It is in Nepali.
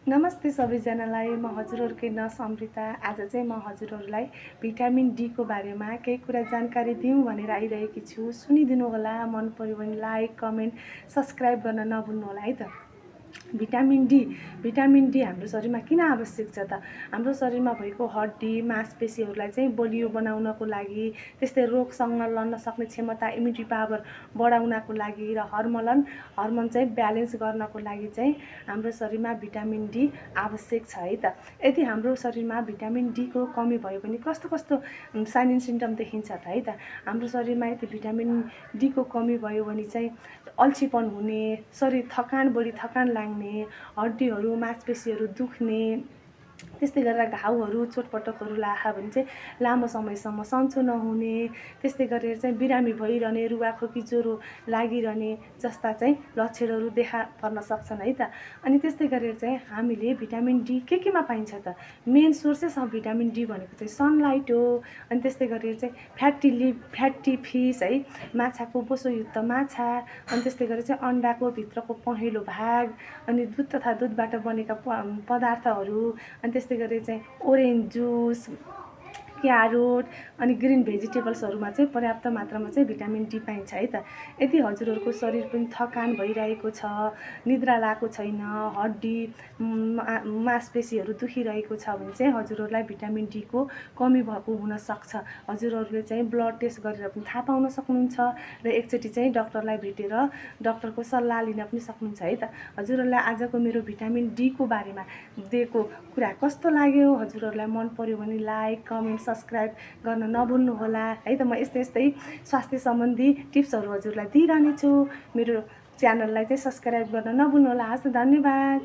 नमस्ते सबैजनालाई। म हजुरहरूकै समृता। आज चाहिँ म हजुरहरूलाई भिटामिन डी को बारेमा केही कुरा जानकारी दिउँ भनेर आइरहेकी छु। सुनिदिनु होला। मन पर्यो भने लाइक, कमेन्ट, सब्सक्राइब गर्न नभुल्नु होला है त। भिटामिन डी हाम्रो शरीरमा किन आवश्यक छ त? हाम्रो शरीरमा भएको हड्डी, मांसपेशीहरूलाई चाहिँ बलियो बनाउनको लागि, त्यस्तै रोगसँग लड्न सक्ने क्षमता, इम्युनिटी पावर बढाउनको लागि र हर्मोन चाहिँ ब्यालेन्स गर्नको लागि चाहिँ हाम्रो शरीरमा भिटामिन डी आवश्यक छ है त। यदि हाम्रो शरीरमा भिटामिन डी को कमी भयो भने कस्तो कस्तो साइन एन्ड सिम्टम देखिन्छ त है त। हाम्रो शरीरमा यदि भिटामिन डी को कमी भयो भने चाहिँ अल्छीपन हुने, शरीर बढी थकान लाग्ने, हड्डीहरू मांसपेशीहरू दुख्ने, त्यस्तै गरेर घाउहरू चोटपटकहरू लाग्यो भने चाहिँ लामो समयसम्म सन्चो नहुने, त्यस्तै गरेर चाहिँ बिरामी भइरहने, रुवाखोकी ज्वरो लागिरहने जस्ता चाहिँ लक्षणहरू देखा पर्न सक्छन् है त। अनि त्यस्तै गरेर चाहिँ हामीले भिटामिन डी केमा पाइन्छ त? Main sources of vitamin D भनेको चाहिँ सनलाइट हो। अनि त्यस्तै गरेर चाहिँ फ्याटी फिस है, माछाको बोसोयुक्त माछा, अनि त्यस्तै गरेर चाहिँ अन्डाको भित्रको पहेँलो भाग, अनि दुध तथा दुधबाट बनेका पदार्थहरू, अनि त्यस्तै गरेर चाहिँ ओरेन्ज जुस, क्यारोट अनि ग्रीन भेजिटेबल्सहरूमा चाहिँ पर्याप्त मात्रामा चाहिँ भिटामिन डी पाइन्छ है त। यदि हजुरहरूको शरीर पनि थकान भइरहेको छ, निद्रा लागेको छैन, हड्डी मांसपेशीहरू दुखिरहेको छ भने चाहिँ हजुरहरूलाई भिटामिन डी को कमी भएको हुनसक्छ। हजुरहरूले चाहिँ ब्लड टेस्ट गरेर पनि थाहा पाउन सक्नुहुन्छ र एकचोटि चाहिँ डक्टरलाई भेटेर डक्टरको सल्लाह लिन पनि सक्नुहुन्छ है त। हजुरहरूलाई आजको मेरो भिटामिन डी को बारेमा दिएको कुरा कस्तो लाग्यो? हजुरहरूलाई मन पर्यो भने लाइक, कमेन्ट, सब्सक्राइब गर्न नभुल्नु होला है त। म यस्तै स्वास्थ्य सम्बन्धी टिप्सहरू हजुरलाई दिइरहनेछु। मेरो च्यानललाई चाहिँ सब्सक्राइब गर्न नभुल्नु होला। हस्, धन्यवाद।